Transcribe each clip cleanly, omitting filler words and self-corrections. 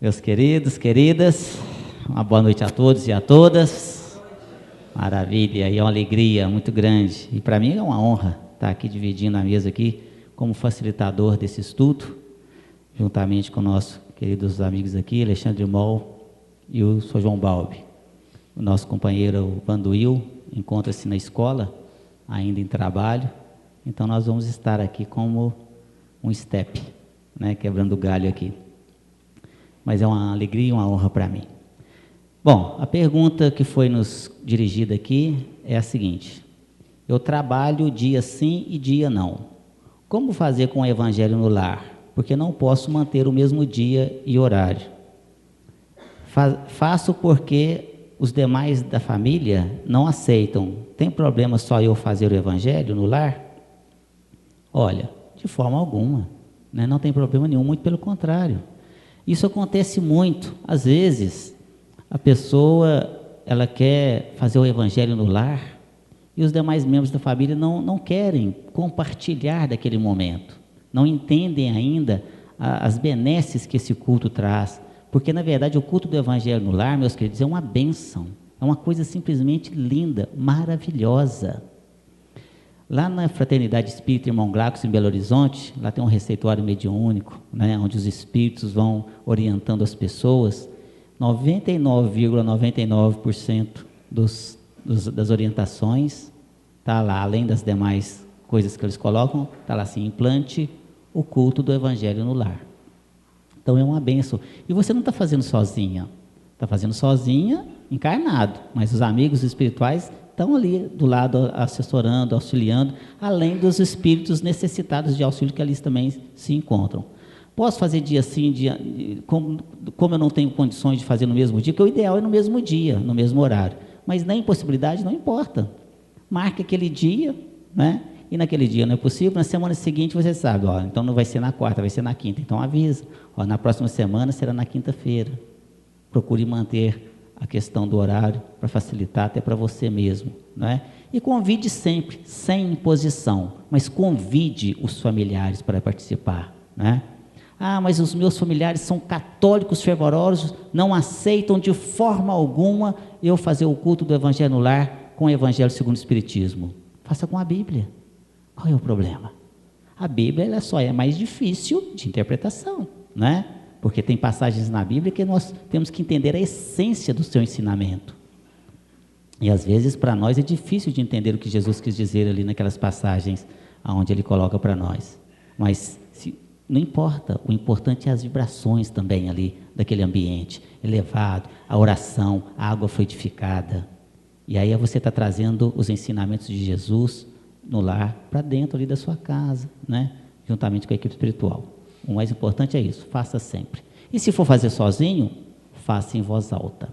Meus queridos, queridas, uma boa noite a todos e a todas. Maravilha, e é uma alegria muito grande. E para mim é uma honra estar aqui dividindo a mesa aqui como facilitador desse estudo, juntamente com nossos queridos amigos aqui, Alexandre Mol e o Sr. João Balbi. O nosso companheiro Vanduil encontra-se na escola, ainda em trabalho, então nós vamos estar aqui como um step, né, quebrando o galho aqui. Mas é uma alegria e uma honra para mim. Bom, a pergunta que foi nos dirigida aqui é a seguinte: eu trabalho dia sim e dia não. Como fazer com o evangelho no lar? Porque não posso manter o mesmo dia e horário. Faço porque os demais da família não aceitam. Tem problema só eu fazer o evangelho no lar? Olha, de forma alguma, né? Não tem problema nenhum, muito pelo contrário. Isso acontece muito. Às vezes, a pessoa ela quer fazer o evangelho no lar e os demais membros da família não querem compartilhar daquele momento. Não entendem ainda as benesses que esse culto traz. Porque, na verdade, o culto do evangelho no lar, meus queridos, é uma bênção. É uma coisa simplesmente linda, maravilhosa. Lá na Fraternidade Espírita Irmão Glaucus, em Belo Horizonte, lá tem um receituário mediúnico, né, onde os espíritos vão orientando as pessoas. 99,99% das orientações está lá, além das demais coisas que eles colocam, está lá assim: implante o culto do evangelho no lar. Então é uma bênção. E você não está fazendo sozinha, está fazendo sozinha, encarnado, mas os amigos espirituais estão ali do lado, assessorando, auxiliando, além dos espíritos necessitados de auxílio que ali também se encontram. Posso fazer dia sim, dia, como eu não tenho condições de fazer no mesmo dia, que o ideal é no mesmo dia, no mesmo horário, mas na impossibilidade não importa. Marque aquele dia, né? E naquele dia não é possível, na semana seguinte você sabe, ó, então não vai ser na quarta, vai ser na quinta, então avisa, ó, na próxima semana será na quinta-feira. Procure manter a questão do horário para facilitar até para você mesmo, né? E convide sempre, sem imposição, mas convide os familiares para participar, né? Ah, mas os meus familiares são católicos fervorosos, não aceitam de forma alguma eu fazer o culto do evangelho no lar com o evangelho segundo o Espiritismo. Faça com a Bíblia. Qual é o problema? A Bíblia ela só é mais difícil de interpretação, né? Porque tem passagens na Bíblia que nós temos que entender a essência do seu ensinamento. E às vezes para nós é difícil de entender o que Jesus quis dizer ali naquelas passagens onde ele coloca para nós. Mas não importa, o importante é as vibrações também ali daquele ambiente elevado, a oração, a água fluidificada. E aí você está trazendo os ensinamentos de Jesus no lar para dentro ali da sua casa, né? Juntamente com a equipe espiritual. O mais importante é isso, faça sempre. E se for fazer sozinho, faça em voz alta,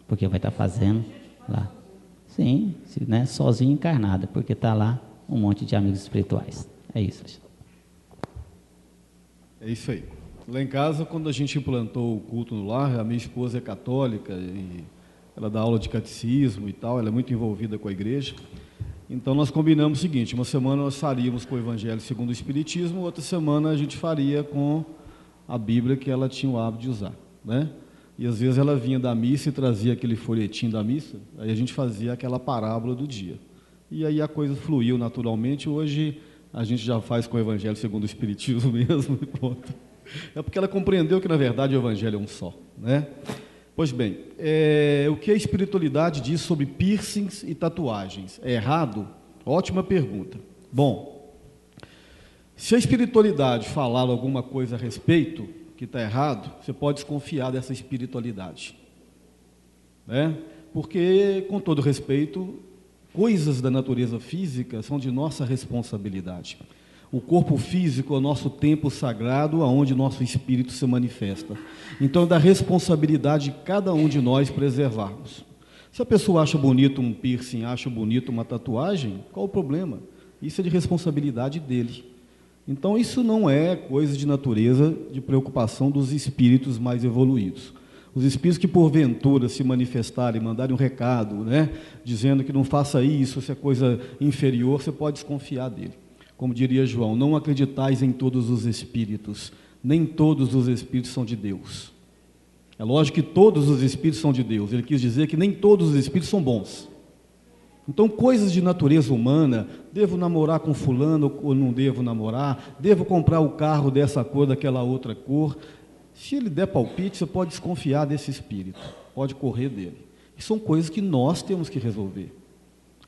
porque vai estar fazendo lá. Sim, né, sozinho encarnado, porque está lá um monte de amigos espirituais. É isso. É isso aí. Lá em casa, quando a gente implantou o culto no lar, a minha esposa é católica e ela dá aula de catecismo e tal, ela é muito envolvida com a igreja. Então nós combinamos o seguinte: uma semana nós faríamos com o Evangelho segundo o Espiritismo, outra semana a gente faria com a Bíblia que ela tinha o hábito de usar, né? E às vezes ela vinha da missa e trazia aquele folhetim da missa, aí a gente fazia aquela parábola do dia. E aí a coisa fluiu naturalmente. Hoje a gente já faz com o Evangelho segundo o Espiritismo mesmo e pronto. É porque ela compreendeu que na verdade o Evangelho é um só, né? Pois bem, o que a espiritualidade diz sobre piercings e tatuagens? É errado? Ótima pergunta. Bom, se a espiritualidade falar alguma coisa a respeito que está errado, você pode desconfiar dessa espiritualidade, né? Porque, com todo respeito, coisas da natureza física são de nossa responsabilidade. O corpo físico é o nosso templo sagrado, onde nosso espírito se manifesta. Então, é da responsabilidade de cada um de nós preservarmos. Se a pessoa acha bonito um piercing, acha bonito uma tatuagem, qual o problema? Isso é de responsabilidade dele. Então, isso não é coisa de natureza de preocupação dos espíritos mais evoluídos. Os espíritos que, porventura, se manifestarem, mandarem um recado, né, dizendo que não faça isso, isso é coisa inferior, você pode desconfiar dele. Como diria João, não acreditais em todos os espíritos, nem todos os espíritos são de Deus. É lógico que todos os espíritos são de Deus. Ele quis dizer que nem todos os espíritos são bons. Então, coisas de natureza humana, devo namorar com fulano ou não devo namorar, devo comprar o carro dessa cor, daquela outra cor. Se ele der palpite, você pode desconfiar desse espírito, pode correr dele. E são coisas que nós temos que resolver.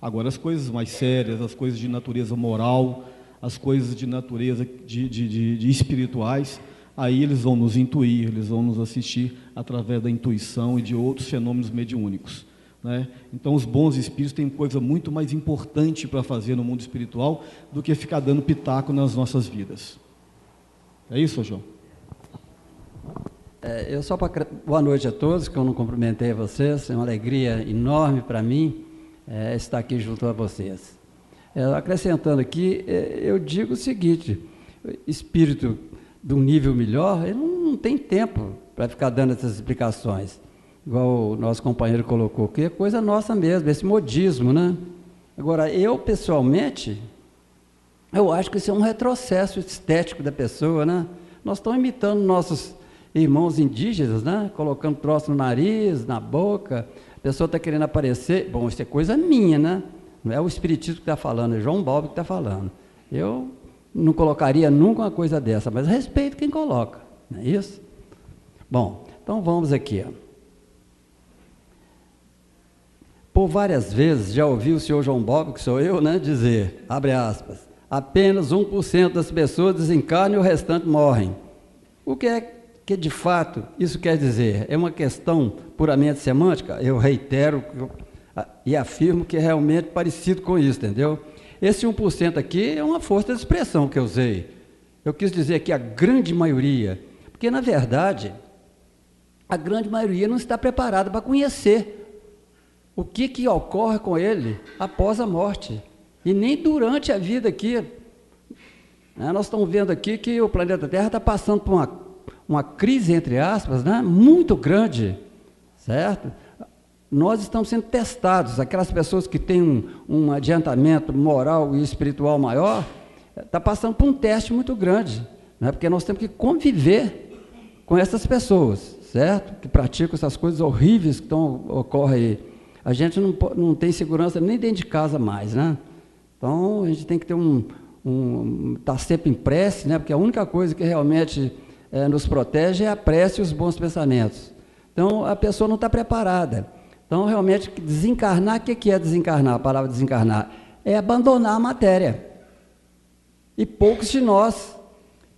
Agora, as coisas mais sérias, as coisas de natureza moral, as coisas de natureza de espirituais, aí eles vão nos intuir, eles vão nos assistir através da intuição e de outros fenômenos mediúnicos, né? Então, os bons espíritos têm coisa muito mais importante para fazer no mundo espiritual do que ficar dando pitaco nas nossas vidas. É isso, João? Eu só para... Boa noite a todos, que eu não cumprimentei vocês, é uma alegria enorme para mim estar aqui junto a vocês. Acrescentando aqui, eu digo o seguinte: espírito de um nível melhor, ele não tem tempo para ficar dando essas explicações, igual o nosso companheiro colocou, que é coisa nossa mesmo, esse modismo, né? Agora, eu pessoalmente, eu acho que isso é um retrocesso estético da pessoa, né? Nós estamos imitando nossos irmãos indígenas, né? Colocando troço no nariz, na boca, a pessoa está querendo aparecer. Bom, isso é coisa minha, né? Não é o espiritismo que está falando, é João Balbi que está falando. Eu não colocaria nunca uma coisa dessa, mas respeito quem coloca, não é isso? Bom, então vamos aqui, ó. Por várias vezes já ouvi o senhor João Balbi, que sou eu, né, dizer, abre aspas, apenas 1% das pessoas desencarnam e o restante morrem. O que é que de fato isso quer dizer? É uma questão puramente semântica? Eu reitero e afirmo que é realmente parecido com isso, entendeu? Esse 1% aqui é uma força de expressão que eu usei. Eu quis dizer que a grande maioria, porque na verdade, a grande maioria não está preparada para conhecer o que ocorre com ele após a morte, e nem durante a vida aqui. Nós estamos vendo aqui que o planeta Terra está passando por uma crise, entre aspas, né, muito grande, certo? Nós estamos sendo testados, aquelas pessoas que têm um adiantamento moral e espiritual maior, está passando por um teste muito grande, né? Porque nós temos que conviver com essas pessoas, certo? Que praticam essas coisas horríveis que ocorrem aí. A gente não tem segurança nem dentro de casa mais, né? Então, a gente tem que ter estar sempre em prece, né? Porque a única coisa que realmente nos protege é a prece e os bons pensamentos. Então, a pessoa não está preparada. Então, realmente, desencarnar, o que é desencarnar? A palavra desencarnar é abandonar a matéria. E poucos de nós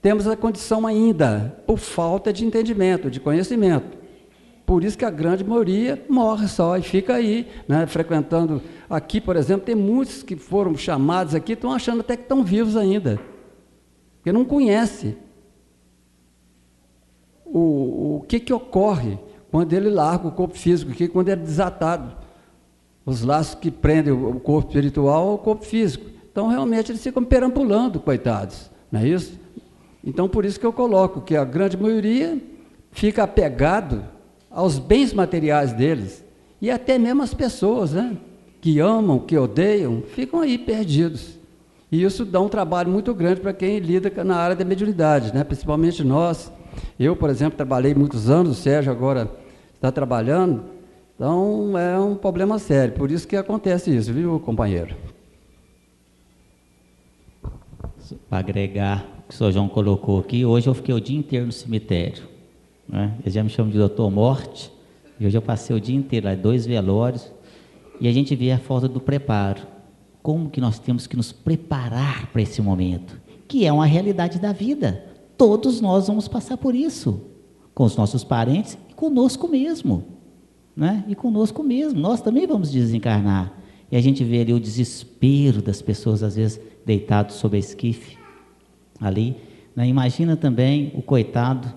temos a condição ainda, por falta de entendimento, de conhecimento. Por isso que a grande maioria morre só e fica aí, né, frequentando. Aqui, por exemplo, tem muitos que foram chamados aqui, estão achando até que estão vivos ainda, porque não conhece o que ocorre quando ele larga o corpo físico, quando é desatado, os laços que prendem o corpo espiritual ao corpo físico. Então, realmente, eles ficam perambulando, coitados, não é isso? Então, por isso que eu coloco que a grande maioria fica apegado aos bens materiais deles, e até mesmo as pessoas, né, que amam, que odeiam, ficam aí perdidos. E isso dá um trabalho muito grande para quem lida na área da mediunidade, né, principalmente nós. Eu, por exemplo, trabalhei muitos anos, o Sérgio agora está trabalhando, então é um problema sério, por isso que acontece isso, viu, companheiro? Para agregar o que o senhor João colocou aqui, hoje eu fiquei o dia inteiro no cemitério, né? Eles já me chamam de doutor Morte, e hoje eu passei o dia inteiro lá, 2 velórios, e a gente vê a falta do preparo. Como que nós temos que nos preparar para esse momento, que é uma realidade da vida. Todos nós vamos passar por isso, com os nossos parentes e conosco mesmo, né? E conosco mesmo, nós também vamos desencarnar. E a gente vê ali o desespero das pessoas, às vezes, deitados sob a esquife, ali, né? Imagina também o coitado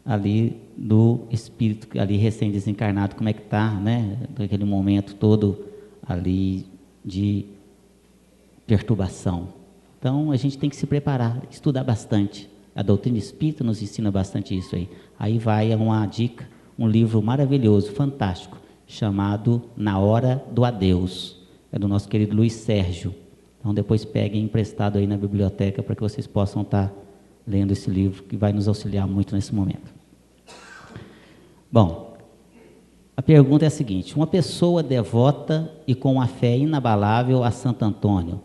ali do espírito ali recém-desencarnado, como é que está, né? Naquele momento todo ali de perturbação. Então, a gente tem que se preparar, estudar bastante. A doutrina espírita nos ensina bastante isso aí. Aí vai uma dica, um livro maravilhoso, fantástico, chamado Na Hora do Adeus. É do nosso querido Luiz Sérgio. Então, depois peguem emprestado aí na biblioteca para que vocês possam estar lendo esse livro, que vai nos auxiliar muito nesse momento. Bom, a pergunta é a seguinte: uma pessoa devota e com uma fé inabalável a Santo Antônio,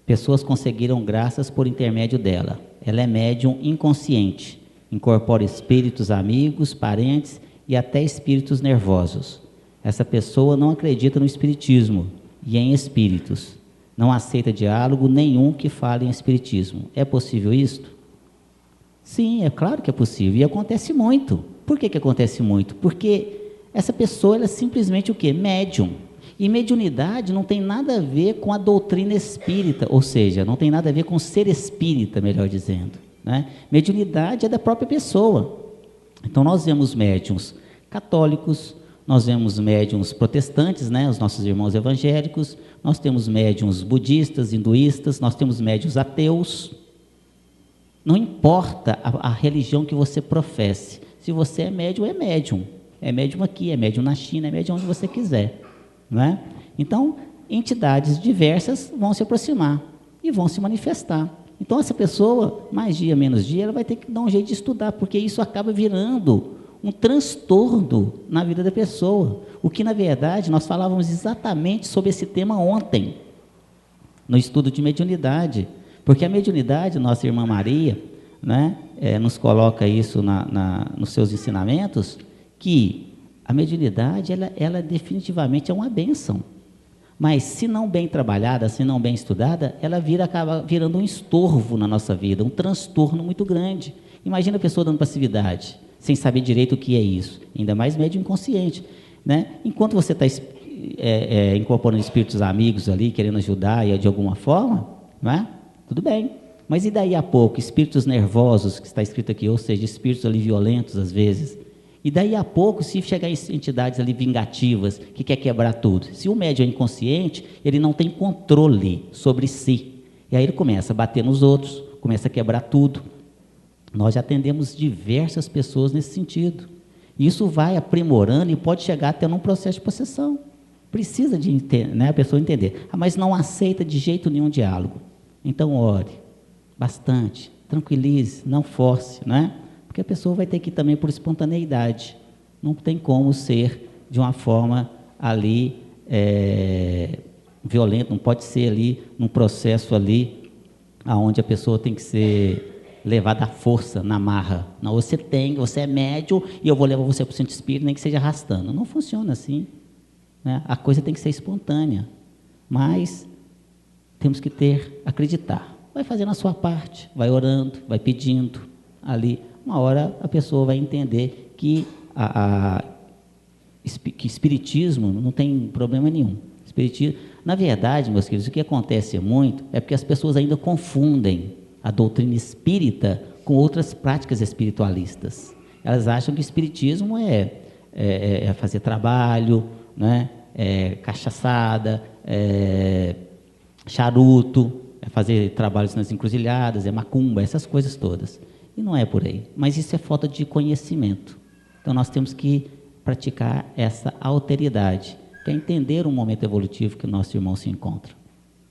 pessoas conseguiram graças por intermédio dela. Ela é médium inconsciente, incorpora espíritos amigos, parentes e até espíritos nervosos. Essa pessoa não acredita no espiritismo e em espíritos. Não aceita diálogo nenhum que fale em espiritismo. É possível isto? Sim, é claro que é possível. E acontece muito. Por que acontece muito? Porque essa pessoa ela é simplesmente o quê? Médium. E mediunidade não tem nada a ver com a doutrina espírita, ou seja, não tem nada a ver com ser espírita, melhor dizendo, né? Mediunidade é da própria pessoa. Então nós vemos médiums católicos, nós vemos médiums protestantes, né, os nossos irmãos evangélicos, nós temos médiums budistas, hinduístas, nós temos médiums ateus. Não importa a religião que você professe, se você é médium, é médium. É médium aqui, é médium na China, é médium onde você quiser, não é? Então, entidades diversas vão se aproximar e vão se manifestar. Então, essa pessoa, mais dia, menos dia, ela vai ter que dar um jeito de estudar, porque isso acaba virando um transtorno na vida da pessoa. O que, na verdade, nós falávamos exatamente sobre esse tema ontem, no estudo de mediunidade. Porque a mediunidade, nossa irmã Maria, né, nos coloca isso nos seus ensinamentos, que a mediunidade, ela definitivamente é uma bênção. Mas, se não bem trabalhada, se não bem estudada, ela acaba virando um estorvo na nossa vida, um transtorno muito grande. Imagina a pessoa dando passividade, sem saber direito o que é isso, ainda mais médium inconsciente, né? Enquanto você está incorporando espíritos amigos ali, querendo ajudar de alguma forma, né? Tudo bem. Mas e daí a pouco, espíritos nervosos, que está escrito aqui, ou seja, espíritos ali violentos às vezes, e daí a pouco, se chegar entidades ali vingativas, que quer quebrar tudo, se o médium é inconsciente, ele não tem controle sobre si, e aí ele começa a bater nos outros, começa a quebrar tudo. Nós já atendemos diversas pessoas nesse sentido. Isso vai aprimorando e pode chegar até num processo de possessão. Precisa de né, a pessoa entender. Mas não aceita de jeito nenhum diálogo. Então ore bastante, tranquilize, não force, né? Porque a pessoa vai ter que ir também por espontaneidade. Não tem como ser de uma forma ali violenta, não pode ser ali num processo ali onde a pessoa tem que ser levada à força, na marra. Não, você é médium e eu vou levar você para o centro espírita, nem que seja arrastando. Não funciona assim, né? A coisa tem que ser espontânea, mas temos que acreditar. Vai fazendo a sua parte, vai orando, vai pedindo ali. Uma hora a pessoa vai entender que que espiritismo não tem problema nenhum. Espiritismo, na verdade, meus queridos, o que acontece muito é porque as pessoas ainda confundem a doutrina espírita com outras práticas espiritualistas. Elas acham que o espiritismo é fazer trabalho, né? Cachaçada, charuto, é fazer trabalhos nas encruzilhadas, macumba, essas coisas todas. E não é por aí. Mas isso é falta de conhecimento. Então nós temos que praticar essa alteridade, que é entender o momento evolutivo que o nosso irmão se encontra.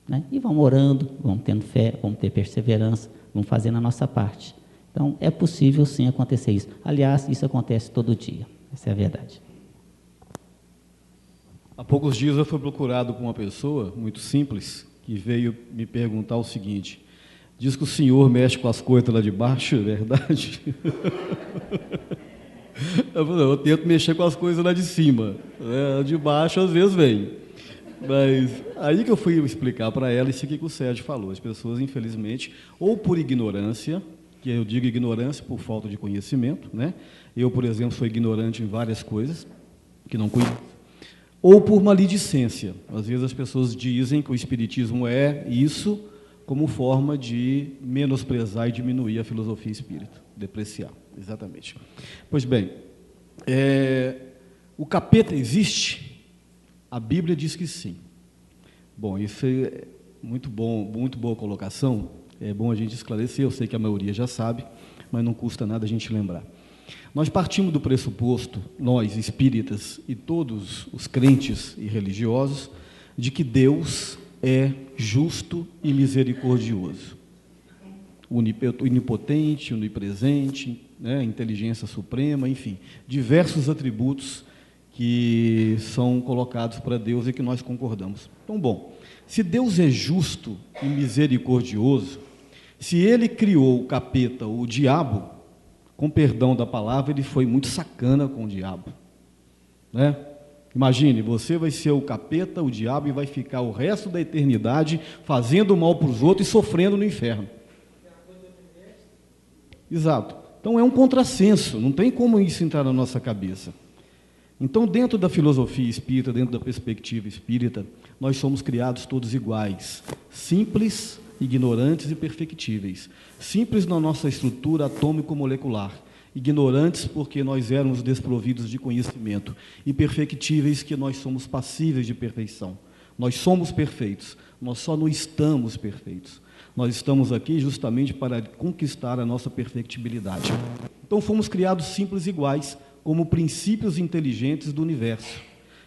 Né? E vamos orando, vamos tendo fé, vamos ter perseverança, vamos fazendo a nossa parte. Então, é possível sim acontecer isso. Aliás, isso acontece todo dia. Essa é a verdade. Há poucos dias eu fui procurado por uma pessoa muito simples, que veio me perguntar o seguinte: diz que o senhor mexe com as coisas lá de baixo, é verdade? Eu tento mexer com as coisas lá de cima, né? De baixo às vezes vem. Mas aí que eu fui explicar para ela isso aqui que o Sérgio falou. As pessoas, infelizmente, ou por ignorância, que eu digo ignorância por falta de conhecimento, né? Eu, por exemplo, sou ignorante em várias coisas que não conheço, ou por maledicência. Às vezes as pessoas dizem que o espiritismo é isso como forma de menosprezar e diminuir a filosofia espírita, depreciar, exatamente. Pois bem, o capeta existe? A Bíblia diz que sim. Bom, isso é muito boa colocação. É bom a gente esclarecer, eu sei que a maioria já sabe, mas não custa nada a gente lembrar. Nós partimos do pressuposto, nós espíritas e todos os crentes e religiosos, de que Deus é justo e misericordioso. onipotente, onipresente, né, inteligência suprema, enfim, diversos atributos que são colocados para Deus e que nós concordamos. Então, bom, se Deus é justo e misericordioso, se Ele criou o capeta, o diabo, com perdão da palavra, Ele foi muito sacana com o diabo, né? Imagine, você vai ser o capeta, o diabo, e vai ficar o resto da eternidade fazendo mal para os outros e sofrendo no inferno. Exato. Então é um contrassenso, não tem como isso entrar na nossa cabeça. Então, dentro da filosofia espírita, dentro da perspectiva espírita, nós somos criados todos iguais, simples, ignorantes e perfectíveis. Simples na nossa estrutura atômico-molecular, ignorantes porque nós éramos desprovidos de conhecimento, e perfectíveis que nós somos passíveis de perfeição. Nós somos perfeitos, nós só não estamos perfeitos. Nós estamos aqui justamente para conquistar a nossa perfectibilidade. Então fomos criados simples e iguais, como princípios inteligentes do universo.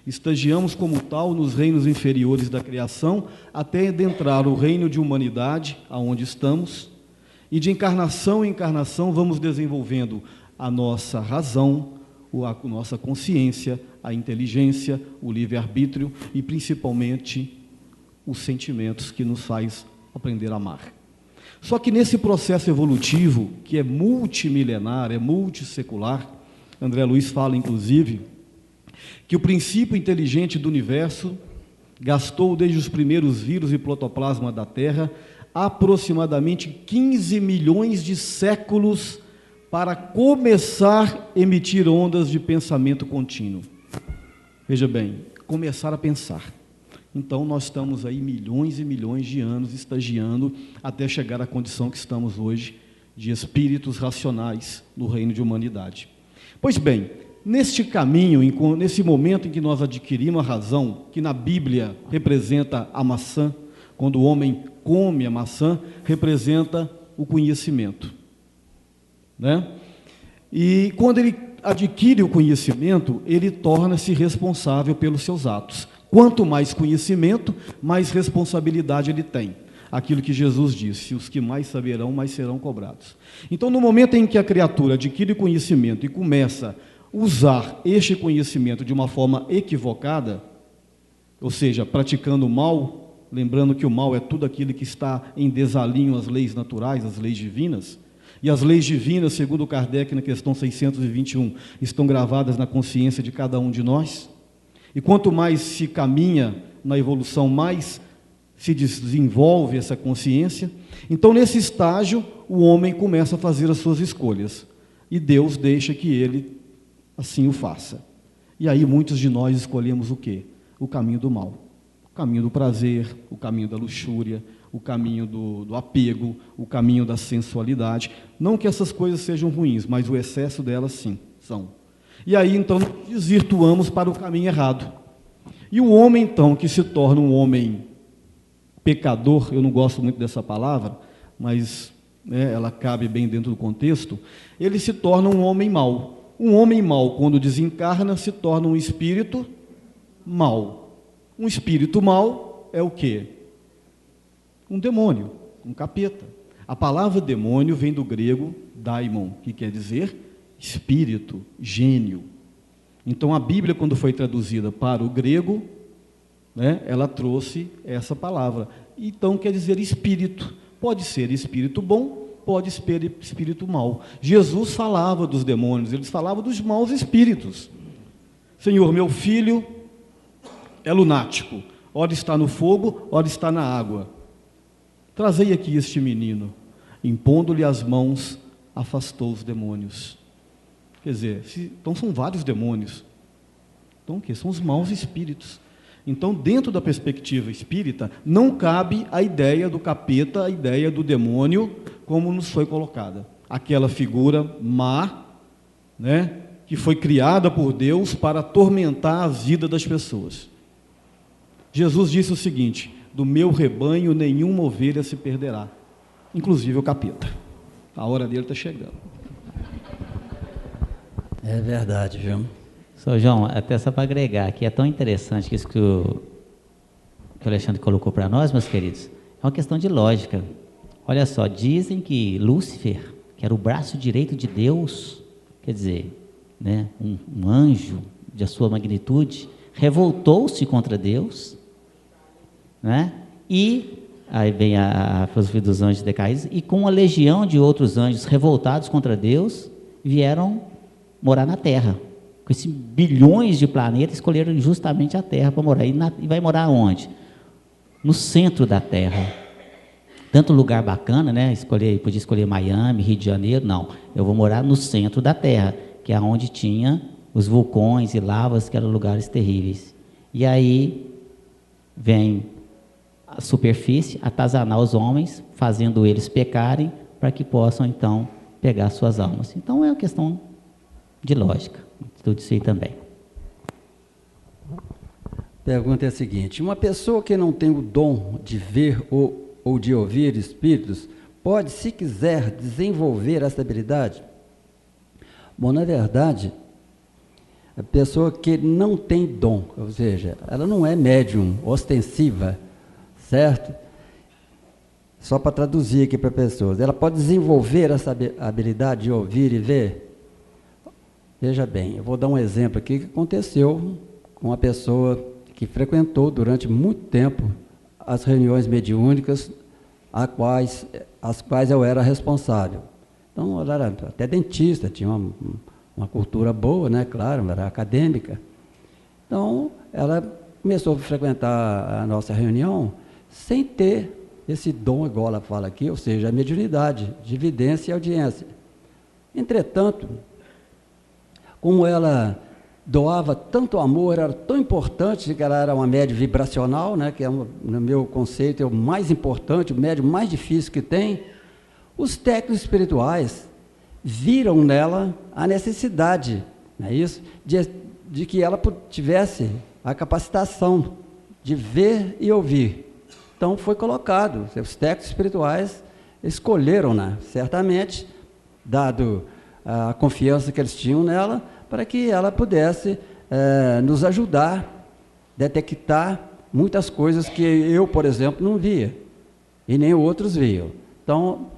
Estagiamos como tal nos reinos inferiores da criação, até adentrar o reino de humanidade, aonde estamos, e de encarnação em encarnação vamos desenvolvendo a nossa razão, a nossa consciência, a inteligência, o livre-arbítrio e, principalmente, os sentimentos que nos faz aprender a amar. Só que nesse processo evolutivo, que é multimilenar, é multissecular, André Luiz fala, inclusive, que o princípio inteligente do universo gastou, desde os primeiros vírus e protoplasma da Terra, aproximadamente 15 milhões de séculos para começar a emitir ondas de pensamento contínuo. Veja bem, começar a pensar. Então, nós estamos aí milhões e milhões de anos estagiando até chegar à condição que estamos hoje, de espíritos racionais no reino de humanidade. Pois bem, neste caminho, nesse momento em que nós adquirimos a razão, que na Bíblia representa a maçã, quando o homem come a maçã, representa o conhecimento, né? E quando ele adquire o conhecimento, ele torna-se responsável pelos seus atos. Quanto mais conhecimento, mais responsabilidade ele tem. Aquilo que Jesus disse, os que mais saberão, mais serão cobrados. Então, no momento em que a criatura adquire conhecimento e começa a usar este conhecimento de uma forma equivocada, ou seja, praticando o mal, lembrando que o mal é tudo aquilo que está em desalinho às leis naturais, às leis divinas, e as leis divinas, segundo Kardec, na questão 621, estão gravadas na consciência de cada um de nós. E quanto mais se caminha na evolução, mais se desenvolve essa consciência. Então, nesse estágio, o homem começa a fazer as suas escolhas, e Deus deixa que ele assim o faça. E aí muitos de nós escolhemos o quê? O caminho do mal. O caminho do prazer, o caminho da luxúria, o caminho do apego, o caminho da sensualidade. Não que essas coisas sejam ruins, mas o excesso delas, sim, são. E aí, então, desvirtuamos para o caminho errado. E o homem, então, que se torna um homem pecador, eu não gosto muito dessa palavra, mas ela cabe bem dentro do contexto, ele se torna um homem mau. Um homem mau, quando desencarna, se torna um espírito mau. Um espírito mau é o quê? Um demônio, um capeta. A palavra demônio vem do grego daimon, que quer dizer espírito, gênio. Então, a Bíblia, quando foi traduzida para o grego, ela trouxe essa palavra. Então, quer dizer espírito. Pode ser espírito bom, pode ser espírito mau. Jesus falava dos demônios, eles falavam dos maus espíritos. Senhor, meu filho é lunático, ora está no fogo, ora está na água. Trazei aqui este menino. Impondo-lhe as mãos, afastou os demônios. Quer dizer, então são vários demônios. Então o quê? São os maus espíritos. Então, dentro da perspectiva espírita, não cabe a ideia do capeta, a ideia do demônio, como nos foi colocada. Aquela figura má, que foi criada por Deus para atormentar a vida das pessoas. Jesus disse o seguinte: do meu rebanho nenhuma ovelha se perderá, inclusive o capeta. A hora dele está chegando. É verdade, viu? Sr. João, até só para agregar, que é tão interessante isso que o Alexandre colocou para nós, meus queridos, é uma questão de lógica. Olha só, dizem que Lúcifer, que era o braço direito de Deus, quer dizer, né, um anjo de sua magnitude, revoltou-se contra Deus, né? E aí vem a filosofia dos anjos decaídos, e com uma legião de outros anjos revoltados contra Deus, vieram morar na Terra. Com esses bilhões de planetas, escolheram justamente a Terra para morar. E vai morar onde? No centro da Terra. Tanto lugar bacana, né? Podia escolher Miami, Rio de Janeiro. Não, eu vou morar no centro da Terra, que é onde tinha os vulcões e lavas, que eram lugares terríveis. E aí vem a superfície atazanar os homens, fazendo eles pecarem, para que possam então pegar suas almas. Então é uma questão de lógica, tudo isso aí também. Pergunta é a seguinte: uma pessoa que não tem o dom de ver ou de ouvir espíritos, pode, se quiser, desenvolver essa habilidade? Bom, na verdade, a pessoa que não tem dom, ou seja, ela não é médium ostensiva, certo? Só para traduzir aqui para pessoas, ela pode desenvolver essa habilidade de ouvir e ver? Veja bem, eu vou dar um exemplo aqui que aconteceu com uma pessoa que frequentou durante muito tempo as reuniões mediúnicas, as quais eu era responsável. Então, ela era até dentista, tinha uma cultura boa, né? Claro, era acadêmica. Então, ela começou a frequentar a nossa reunião sem ter esse dom, igual ela fala aqui, ou seja, a mediunidade, de vidência e audiência. Entretanto, como ela doava tanto amor, era tão importante, que ela era uma médium vibracional, né, que é, no meu conceito, é o mais importante, o médium mais difícil que tem, os técnicos espirituais viram nela a necessidade, não é isso? De que ela tivesse a capacitação de ver e ouvir. Então foi colocado, os técnicos espirituais escolheram-na, certamente, dado a confiança que eles tinham nela, para que ela pudesse nos ajudar a detectar muitas coisas que eu, por exemplo, não via, e nem outros viam. Então,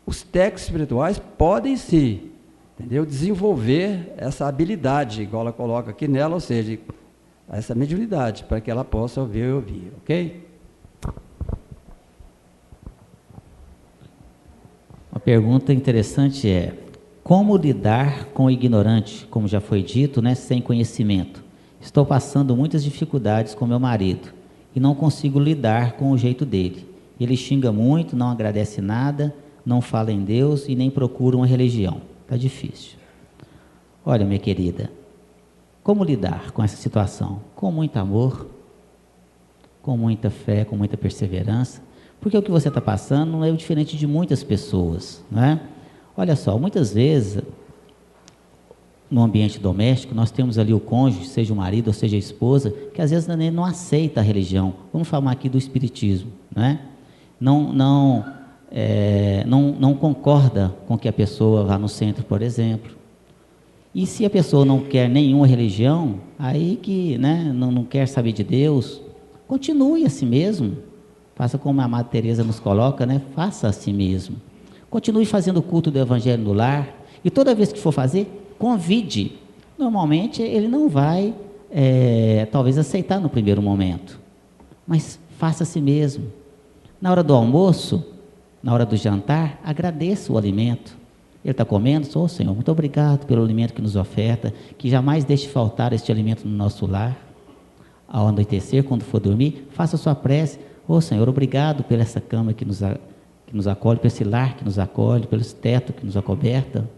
os técnicos espirituais podem sim, entendeu? Desenvolver essa habilidade, igual ela coloca aqui nela, ou seja, essa mediunidade, para que ela possa ouvir e ouvir, ok? Uma pergunta interessante é: como lidar com o ignorante, como já foi dito, né, sem conhecimento? Estou passando muitas dificuldades com meu marido e não consigo lidar com o jeito dele. Ele xinga muito, não agradece nada, não fala em Deus e nem procura uma religião. Está difícil. Olha, minha querida, como lidar com essa situação? Com muito amor, com muita fé, com muita perseverança, porque o que você está passando não é diferente de muitas pessoas, não é? Olha só, muitas vezes, no ambiente doméstico, nós temos ali o cônjuge, seja o marido ou seja a esposa, que às vezes não aceita a religião. Vamos falar aqui do espiritismo, né? Não concorda com que a pessoa vá no centro, por exemplo. E se a pessoa não quer nenhuma religião, aí que, né, não quer saber de Deus, continue a si mesmo. Faça como a Amada Teresa nos coloca, né? Faça a si mesmo. Continue fazendo o culto do Evangelho no lar, e toda vez que for fazer, convide. Normalmente ele não vai, talvez, aceitar no primeiro momento, mas faça a si mesmo. Na hora do almoço, na hora do jantar, agradeça o alimento. Ele está comendo, ô Senhor, muito obrigado pelo alimento que nos oferta, que jamais deixe faltar este alimento no nosso lar. Ao anoitecer, quando for dormir, faça a sua prece. Ô Senhor, obrigado por essa cama que nos acolhe, por esse lar que nos acolhe, pelos tetos que nos acoberta.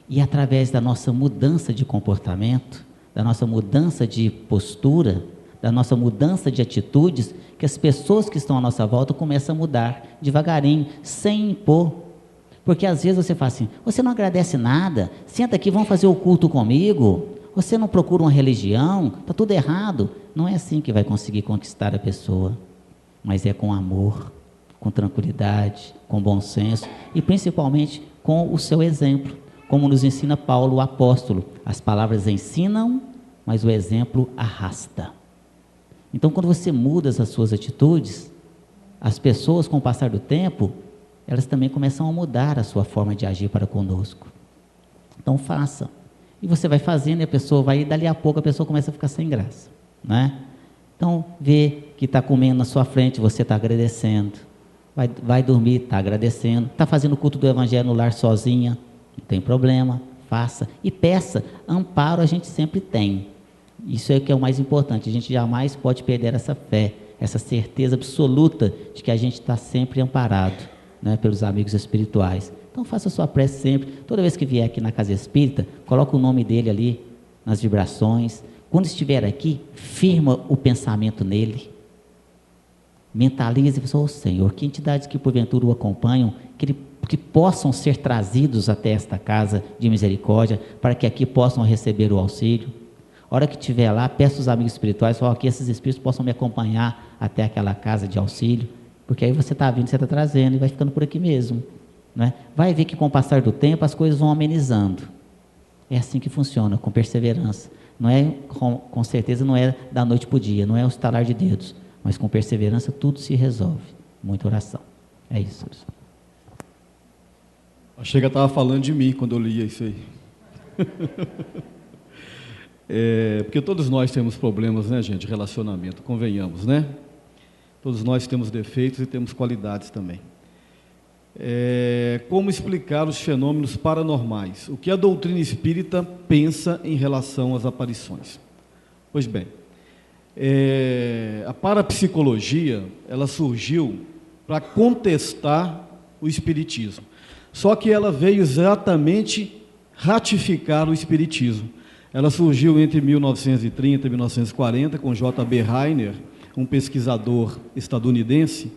E através da nossa mudança de comportamento, da nossa mudança de postura, da nossa mudança de atitudes, que as pessoas que estão à nossa volta começam a mudar, devagarinho, sem impor. Porque às vezes você fala assim: você não agradece nada, senta aqui, vamos fazer o culto comigo, você não procura uma religião, está tudo errado. Não é assim que vai conseguir conquistar a pessoa, mas é com amor, com tranquilidade, com bom senso e principalmente com o seu exemplo, como nos ensina Paulo, o apóstolo. As palavras ensinam, mas o exemplo arrasta. Então, quando você muda as suas atitudes, as pessoas, com o passar do tempo, elas também começam a mudar a sua forma de agir para conosco. Então faça. E você vai fazendo e a pessoa vai, e dali a pouco a pessoa começa a ficar sem graça, né? Então, vê que está comendo na sua frente, você está agradecendo. Vai dormir, está agradecendo. Está fazendo o culto do Evangelho no lar sozinha, não tem problema, faça. E peça, amparo a gente sempre tem. Isso é o que é o mais importante, a gente jamais pode perder essa fé, essa certeza absoluta de que a gente está sempre amparado, né, pelos amigos espirituais. Então faça a sua prece sempre, toda vez que vier aqui na casa espírita, coloca o nome dele ali nas vibrações. Quando estiver aqui, firma o pensamento nele, mentalize e fala: Senhor, que entidades que porventura o acompanham, que possam ser trazidos até esta casa de misericórdia, para que aqui possam receber o auxílio. A hora que estiver lá, peça aos amigos espirituais, fala que esses espíritos possam me acompanhar até aquela casa de auxílio, porque aí você está vindo, você está trazendo, e vai ficando por aqui mesmo, né? Vai ver que com o passar do tempo as coisas vão amenizando. É assim que funciona, com perseverança. Não é, com certeza não é da noite para o dia, não é o estalar de dedos, mas com perseverança tudo se resolve. Muita oração. É isso. Achei que eu estava falando de mim quando eu lia isso aí. Porque todos nós temos problemas, né, gente, de relacionamento, convenhamos, né? Todos nós temos defeitos e temos qualidades também. Como explicar os fenômenos paranormais? O que a doutrina espírita pensa em relação às aparições? Pois bem, a parapsicologia, ela surgiu para contestar o espiritismo. Só que ela veio exatamente ratificar o espiritismo. Ela surgiu entre 1930 e 1940 com J.B. Rainer, um pesquisador estadunidense,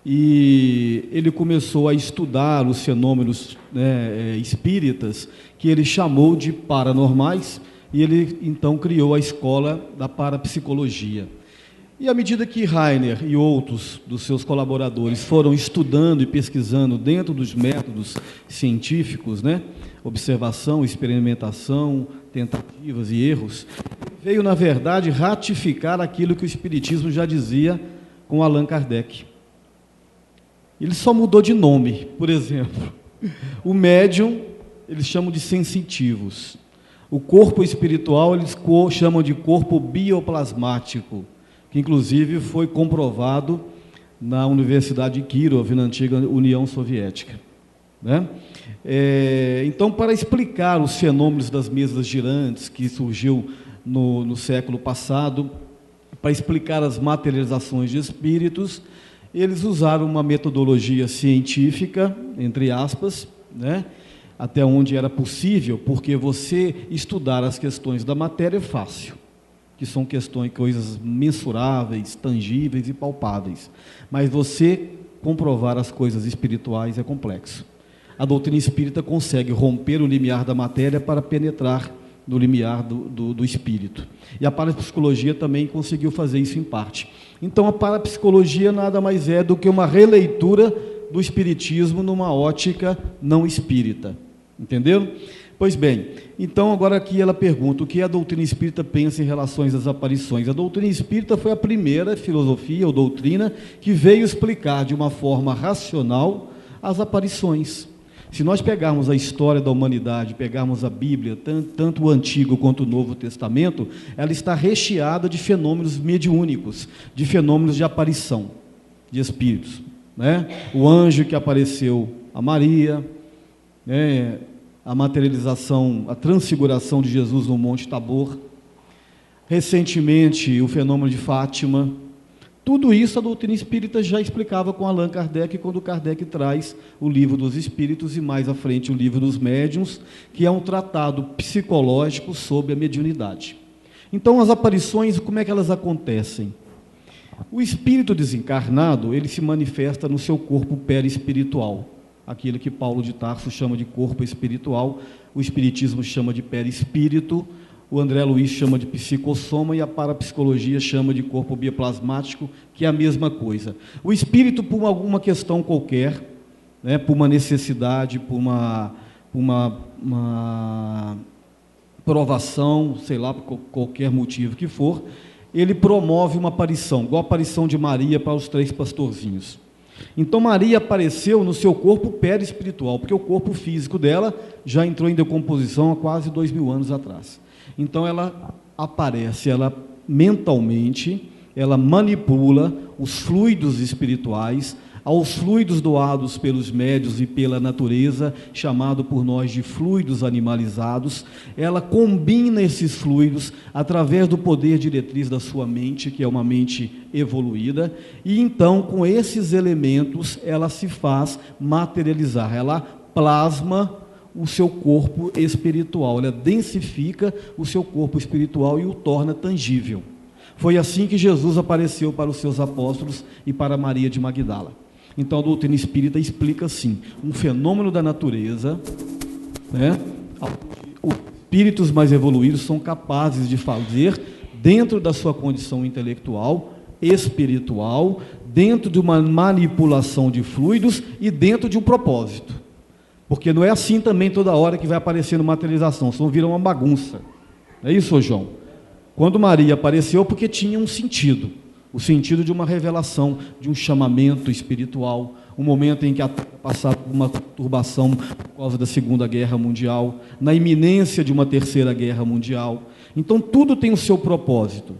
e ele começou a estudar os fenômenos, né, espíritas, que ele chamou de paranormais, e ele então criou a escola da parapsicologia. E à medida que Rainer e outros dos seus colaboradores foram estudando e pesquisando dentro dos métodos científicos, né, observação, experimentação, tentativas e erros, veio, na verdade, ratificar aquilo que o espiritismo já dizia com Allan Kardec. Ele só mudou de nome. Por exemplo, o médium, eles chamam de sensitivos. O corpo espiritual, eles chamam de corpo bioplasmático, que inclusive foi comprovado na Universidade de Kirov, na antiga União Soviética, né? Então, para explicar os fenômenos das mesas girantes, que surgiu no século passado, para explicar as materializações de espíritos, eles usaram uma metodologia científica, entre aspas, né, até onde era possível, porque você estudar as questões da matéria é fácil, que são questões, coisas mensuráveis, tangíveis e palpáveis, mas você comprovar as coisas espirituais é complexo. A doutrina espírita consegue romper o limiar da matéria para penetrar no limiar do espírito. E a parapsicologia também conseguiu fazer isso em parte. Então, a parapsicologia nada mais é do que uma releitura do espiritismo numa ótica não espírita. Entenderam? Pois bem, então agora aqui ela pergunta o que a doutrina espírita pensa em relação às aparições. A doutrina espírita foi a primeira filosofia ou doutrina que veio explicar de uma forma racional as aparições. Se nós pegarmos a história da humanidade, pegarmos a Bíblia, tanto o Antigo quanto o Novo Testamento, ela está recheada de fenômenos mediúnicos, de fenômenos de aparição de espíritos, né? O anjo que apareceu a Maria, né? A materialização, a transfiguração de Jesus no Monte Tabor, recentemente o fenômeno de Fátima. Tudo isso a doutrina espírita já explicava com Allan Kardec, quando Kardec traz o Livro dos Espíritos e mais à frente o Livro dos Médiuns, que é um tratado psicológico sobre a mediunidade. Então, as aparições, como é que elas acontecem? O espírito desencarnado, ele se manifesta no seu corpo perispiritual, aquilo que Paulo de Tarso chama de corpo espiritual, o espiritismo chama de perispírito, o André Luiz chama de psicossoma e a parapsicologia chama de corpo bioplasmático, que é a mesma coisa. O espírito, por alguma questão qualquer, né, por uma necessidade, por uma provação, sei lá, por qualquer motivo que for, ele promove uma aparição, igual a aparição de Maria para os 3 pastorzinhos. Então Maria apareceu no seu corpo perispiritual, porque o corpo físico dela já entrou em decomposição há quase 2000 anos atrás. Então ela aparece, ela mentalmente, ela manipula os fluidos espirituais, aos fluidos doados pelos médiuns e pela natureza, chamado por nós de fluidos animalizados. Ela combina esses fluidos através do poder diretriz da sua mente, que é uma mente evoluída, e então, com esses elementos, ela se faz materializar, ela plasma o seu corpo espiritual, ela densifica o seu corpo espiritual e o torna tangível. Foi assim que Jesus apareceu para os seus apóstolos e para Maria de Magdala. Então a doutrina espírita explica assim, um fenômeno da natureza, né? Os espíritos mais evoluídos são capazes de fazer dentro da sua condição intelectual, espiritual, dentro de uma manipulação de fluidos e dentro de um propósito. Porque não é assim também toda hora que vai aparecendo materialização, senão vira uma bagunça. É isso, João? Quando Maria apareceu, porque tinha um sentido. O sentido de uma revelação, de um chamamento espiritual, um momento em que a Terra passava por uma turbação por causa da Segunda Guerra Mundial, na iminência de uma Terceira Guerra Mundial. Então, tudo tem o seu propósito.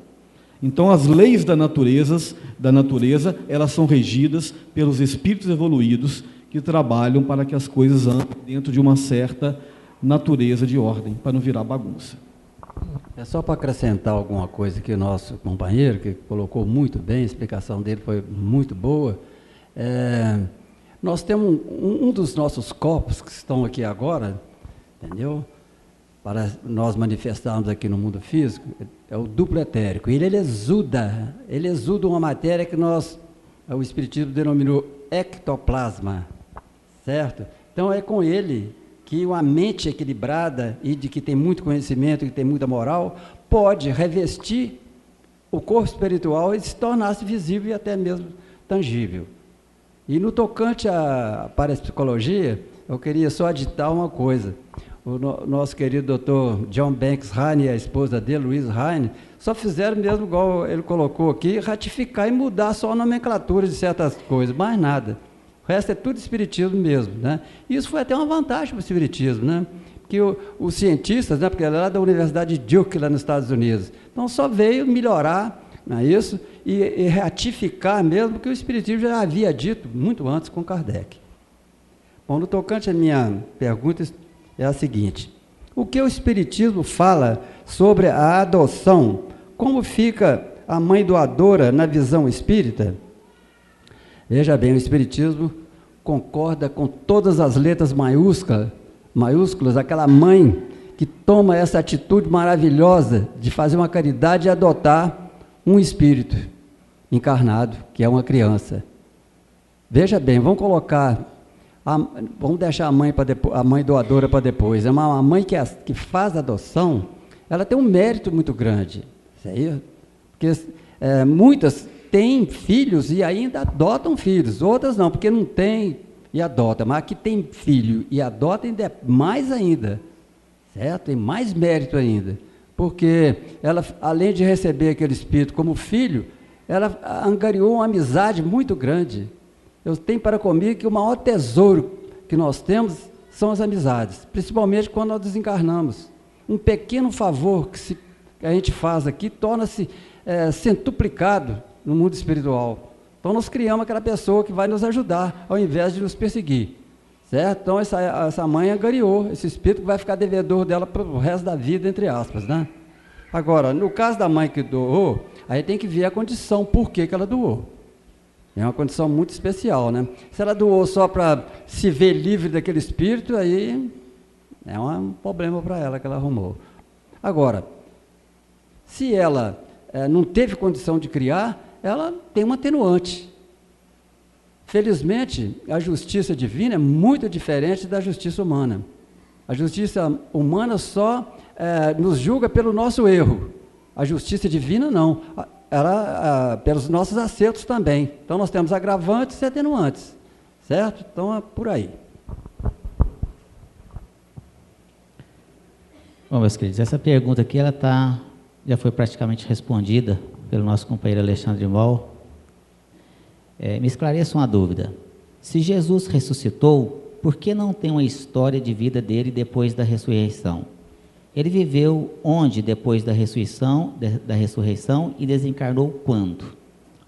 Então, as leis da natureza, elas são regidas pelos espíritos evoluídos que trabalham para que as coisas andem dentro de uma certa natureza de ordem, para não virar bagunça. É só para acrescentar alguma coisa que o nosso companheiro, que colocou muito bem, a explicação dele foi muito boa. Nós temos um dos nossos corpos que estão aqui agora, entendeu? Para nós manifestarmos aqui no mundo físico, é o duplo etérico. Ele exuda uma matéria que o Espiritismo denominou ectoplasma, certo? Então é com ele que uma mente equilibrada e de que tem muito conhecimento, que tem muita moral, pode revestir o corpo espiritual e se tornar-se visível e até mesmo tangível. E no tocante à parapsicologia, eu queria só aditar uma coisa. O nosso querido Dr. John Banks Heine e a esposa dele, Louise Heine, só fizeram mesmo, igual ele colocou aqui, ratificar e mudar só a nomenclatura de certas coisas, mais nada. O resto é tudo espiritismo mesmo, né? Isso foi até uma vantagem para o espiritismo, né? Porque os cientistas, né? Porque ela era da Universidade de Duke, lá nos Estados Unidos, então só veio melhorar, não é isso? E ratificar mesmo, que o espiritismo já havia dito muito antes com Kardec. Bom, no tocante à minha pergunta é a seguinte: o que o espiritismo fala sobre a adoção? Como fica a mãe doadora na visão espírita? Veja bem, o Espiritismo concorda com todas as letras maiúsculas, aquela mãe que toma essa atitude maravilhosa de fazer uma caridade e adotar um espírito encarnado, que é uma criança. Veja bem, vamos deixar a mãe doadora para depois. É uma mãe que faz adoção, ela tem um mérito muito grande. Isso aí, porque muitas têm filhos e ainda adotam filhos, outras não, porque não tem e adota, mas aqui tem filho e adota ainda é mais ainda, certo? Tem mais mérito ainda, porque ela, além de receber aquele espírito como filho, ela angariou uma amizade muito grande. Eu tenho para comigo que o maior tesouro que nós temos são as amizades, principalmente quando nós desencarnamos. Um pequeno favor que a gente faz aqui torna-se centuplicado no mundo espiritual. Então nós criamos aquela pessoa que vai nos ajudar, ao invés de nos perseguir, certo? Então essa mãe angariou esse espírito que vai ficar devedor dela para o resto da vida, entre aspas, né? Agora, no caso da mãe que doou, aí tem que ver a condição, por que ela doou. É uma condição muito especial, né? Se ela doou só para se ver livre daquele espírito, aí é um problema para ela que ela arrumou. Agora, se ela não teve condição de criar, ela tem um atenuante. Felizmente, a justiça divina é muito diferente da justiça humana. A justiça humana só nos julga pelo nosso erro. A justiça divina não. Ela, pelos nossos acertos também. Então, nós temos agravantes e atenuantes. Certo? Então, é por aí. Bom, meus queridos, essa pergunta aqui, ela já foi praticamente respondida pelo nosso companheiro Alexandre Moll. Me esclareça uma dúvida. Se Jesus ressuscitou, por que não tem uma história de vida dele depois da ressurreição? Ele viveu onde depois da ressurreição e desencarnou quando?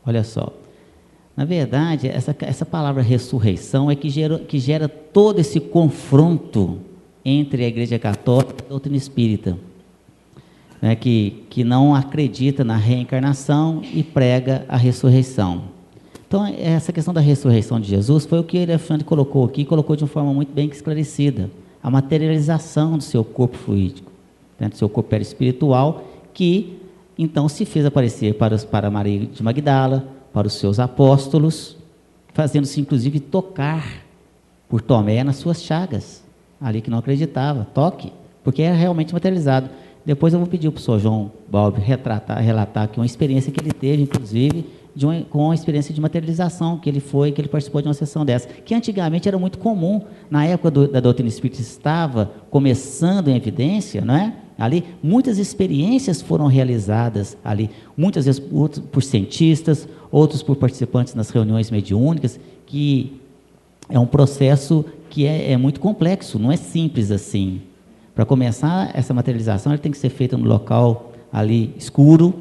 Olha só. Na verdade, essa palavra ressurreição é que gera todo esse confronto entre a Igreja Católica e a doutrina espírita, né, que não acredita na reencarnação e prega a ressurreição. Então, essa questão da ressurreição de Jesus foi o que o Alexandre colocou aqui, colocou de uma forma muito bem esclarecida. A materialização do seu corpo fluídico, né, do seu corpo perispiritual, que então se fez aparecer para Maria de Magdala, para os seus apóstolos, fazendo-se inclusive tocar por Tomé nas suas chagas, ali que não acreditava, toque, porque era realmente materializado. Depois eu vou pedir para o Sr. João Balbi relatar aqui uma experiência que ele teve, inclusive, com uma experiência de materialização, que ele participou de uma sessão dessa, que antigamente era muito comum, na época da doutrina espírita estava começando em evidência, não é? Ali, muitas experiências foram realizadas ali, muitas vezes por cientistas, outros por participantes nas reuniões mediúnicas, que é um processo que é muito complexo, não é simples assim. Para começar essa materialização, ela tem que ser feita no local ali escuro,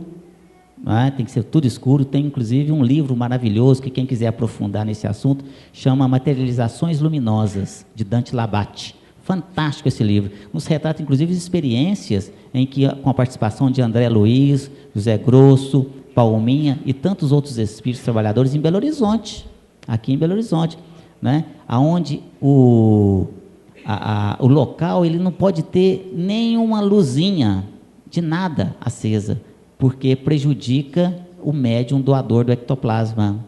tem que ser tudo escuro. Tem inclusive um livro maravilhoso que quem quiser aprofundar nesse assunto chama Materializações Luminosas, de Dante Labat. Fantástico esse livro. Nos retrata inclusive experiências em que, com a participação de André Luiz, José Grosso, Palminha e tantos outros espíritos trabalhadores em Belo Horizonte, aqui em Belo Horizonte, né? Aonde o local ele não pode ter nenhuma luzinha de nada acesa, porque prejudica o médium doador do ectoplasma.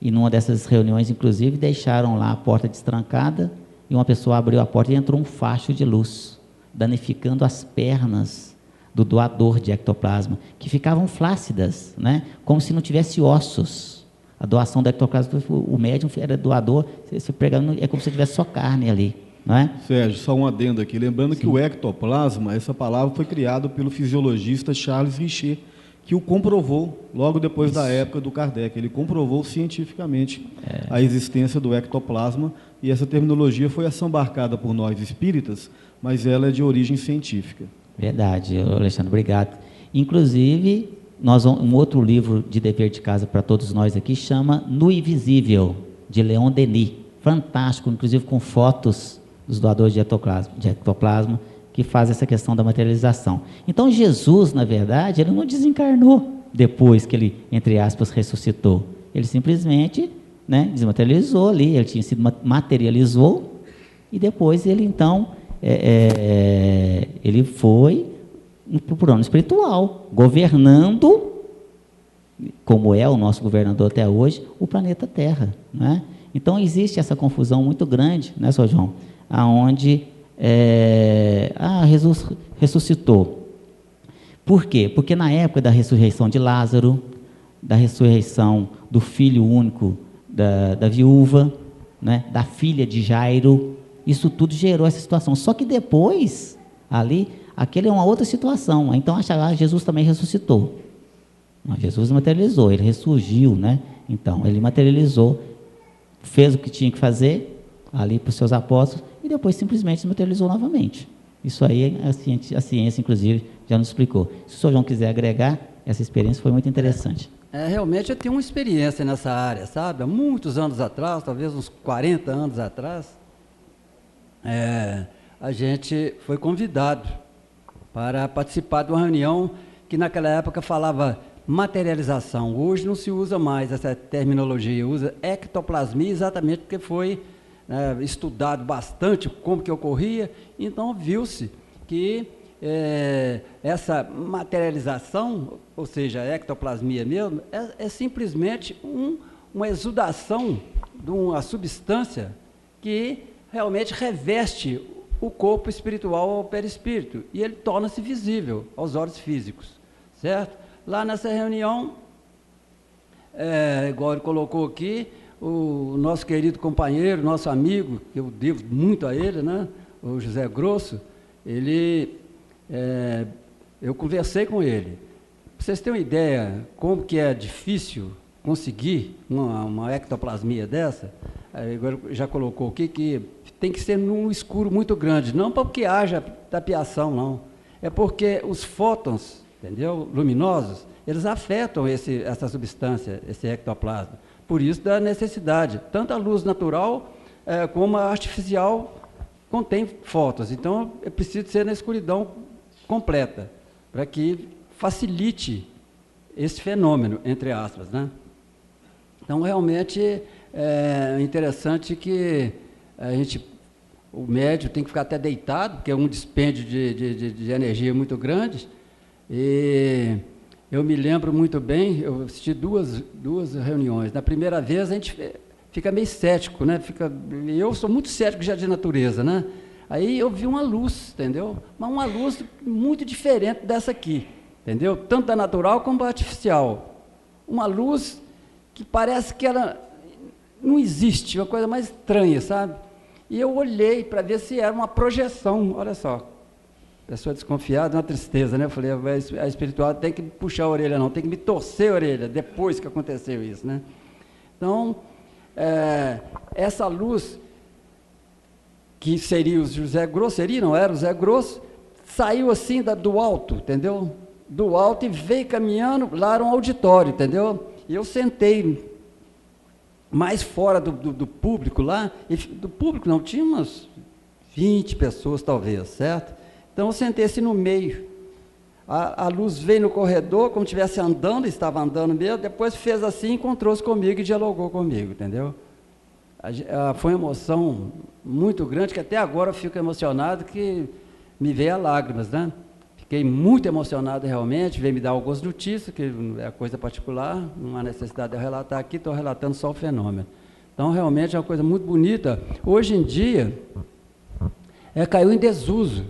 E numa dessas reuniões, inclusive, deixaram lá a porta destrancada e uma pessoa abriu a porta e entrou um facho de luz, danificando as pernas do doador de ectoplasma, que ficavam flácidas, né? Como se não tivesse ossos. A doação do ectoplasma, o médium era doador, você pregando, é como se tivesse só carne ali. Não é? Sérgio, só um adendo aqui, lembrando Sim. que o ectoplasma, essa palavra foi criada pelo fisiologista Charles Richer, que o comprovou logo depois da época do Kardec. Ele comprovou cientificamente a existência do ectoplasma, e essa terminologia foi assambarcada por nós espíritas, mas ela é de origem científica. Verdade, Alexandre, obrigado. Inclusive, um outro livro de dever de casa para todos nós aqui chama No Invisível, de Leon Denis. Fantástico, inclusive com fotos dos doadores de ectoplasma, que faz essa questão da materialização. Então, Jesus, na verdade, ele não desencarnou depois que ele, entre aspas, ressuscitou. Ele simplesmente, né, desmaterializou ali, ele tinha sido materializou, e depois ele, então, ele foi para o plano espiritual, governando, como é o nosso governador até hoje, o planeta Terra, né? Então, existe essa confusão muito grande, né, Sr. João? Aonde Jesus ressuscitou. Por quê? Porque na época da ressurreição de Lázaro, da ressurreição do filho único da viúva, né, da filha de Jairo, isso tudo gerou essa situação. Só que depois, aquele é uma outra situação. Então, Jesus também ressuscitou. Não, Jesus materializou, ele ressurgiu, né? Então, ele materializou, fez o que tinha que fazer ali para os seus apóstolos e depois simplesmente se materializou novamente. Isso aí a ciência, inclusive, já nos explicou. Se o senhor João quiser agregar, essa experiência foi muito interessante. Realmente eu tenho uma experiência nessa área, sabe? Há muitos anos atrás, talvez uns 40 anos atrás, a gente foi convidado para participar de uma reunião que naquela época falava materialização. Hoje não se usa mais essa terminologia, usa ectoplasmia exatamente porque foi estudado bastante como que ocorria, então viu-se que essa materialização, ou seja, a ectoplasmia mesmo, é simplesmente uma exudação de uma substância que realmente reveste o corpo espiritual ao perispírito, e ele torna-se visível aos olhos físicos, certo? Lá nessa reunião, igual ele colocou aqui, o nosso querido companheiro, nosso amigo, que eu devo muito a ele, né? O José Grosso, eu conversei com ele. vocês têm uma ideia como que é difícil conseguir uma ectoplasmia dessa? Agora já colocou aqui que tem que ser num escuro muito grande, não porque haja tapiação, não. É porque os fótons, entendeu, luminosos, eles afetam essa substância, esse ectoplasma. Por isso da necessidade, tanto a luz natural como a artificial contém fótons. Então, é preciso ser na escuridão completa, para que facilite esse fenômeno, entre aspas, né? Então, realmente, é interessante que o médium tem que ficar até deitado, porque é um dispêndio de energia muito grande. E eu me lembro muito bem, eu assisti duas reuniões. Na primeira vez, a gente fica meio cético, né? Eu sou muito cético já de natureza, né? Aí eu vi uma luz, entendeu? Mas uma luz muito diferente dessa aqui, entendeu? Tanto da natural como da artificial. Uma luz que parece que ela não existe, uma coisa mais estranha, sabe? E eu olhei para ver se era uma projeção, olha só. Pessoa desconfiada, uma tristeza, né? Eu falei, a espiritual tem que puxar a orelha, não, tem que me torcer a orelha, depois que aconteceu isso, né? Então, essa luz, que seria o José Grosso, não era o José Grosso, saiu assim do alto, entendeu? Do alto e veio caminhando, lá era um auditório, entendeu? E eu sentei mais fora do público lá, e do público não, tinha umas 20 pessoas talvez, certo? Então eu sentei assim no meio, a luz veio no corredor, como se estivesse andando, estava andando mesmo, depois fez assim, encontrou-se comigo e dialogou comigo, entendeu? Foi uma emoção muito grande, que até agora eu fico emocionado, que me veio a lágrimas, né? Fiquei muito emocionado realmente, veio me dar algumas notícias, que é coisa particular, não há necessidade de eu relatar aqui, estou relatando só o fenômeno. Então, realmente é uma coisa muito bonita. Hoje em dia, caiu em desuso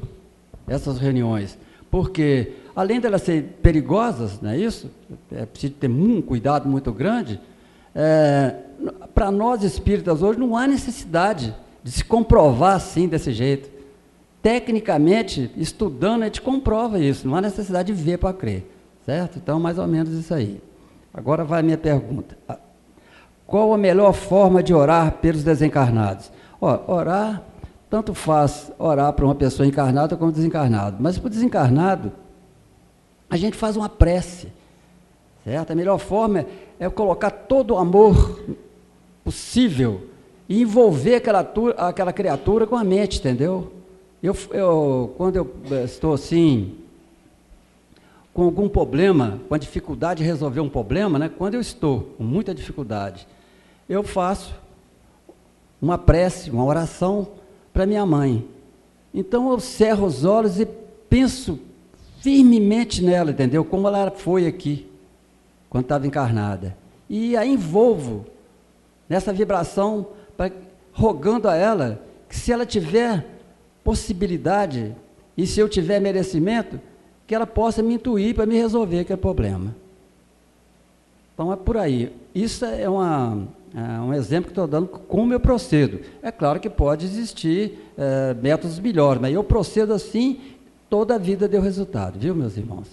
essas reuniões, porque, além de elas serem perigosas, não é isso? É preciso ter um cuidado muito grande. Para nós espíritas hoje, não há necessidade de se comprovar assim, desse jeito. Tecnicamente, estudando, a gente comprova isso, não há necessidade de ver para crer, certo? Então, mais ou menos isso aí. Agora vai a minha pergunta. Qual a melhor forma de orar pelos desencarnados? Orar, tanto faz orar para uma pessoa encarnada como desencarnado, mas para o desencarnado, a gente faz uma prece, certo? A melhor forma é colocar todo o amor possível e envolver aquela criatura com a mente, entendeu? Quando eu estou assim, com algum problema, com a dificuldade de resolver um problema, né? Quando eu estou com muita dificuldade, eu faço uma prece, uma oração para minha mãe. Então eu cerro os olhos e penso firmemente nela, entendeu? Como ela foi aqui, quando estava encarnada. E a envolvo nessa vibração, rogando a ela que, se ela tiver possibilidade, e se eu tiver merecimento, que ela possa me intuir para me resolver aquele problema. Então é por aí. Isso é um exemplo que estou dando como eu procedo. É claro que pode existir métodos melhores, mas eu procedo assim, toda a vida deu resultado, viu, meus irmãos?